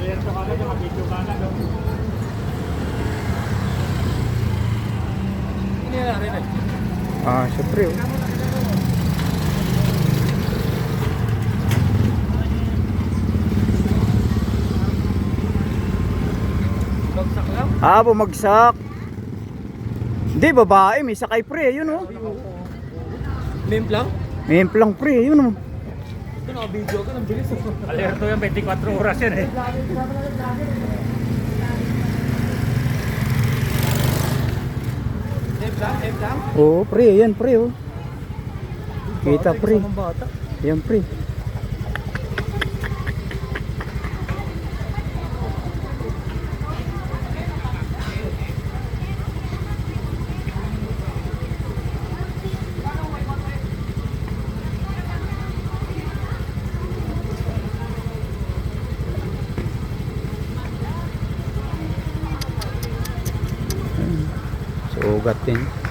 Alerto ka na, nakabidyo ka na. Hindi na rin eh. Ah, syempre oh. Bagsak lang? Ah, bumagsak. Hindi, babae. May sakay pre. Yun oh. Limp lang? May implang pre. Yun oh. Ito nakabidyo ka, ang bilis. Alerto yan, 24 oras yan eh. Limp lang? Oo, pre. Yan pre oh. Kita pre. Yan pre. Sugat din.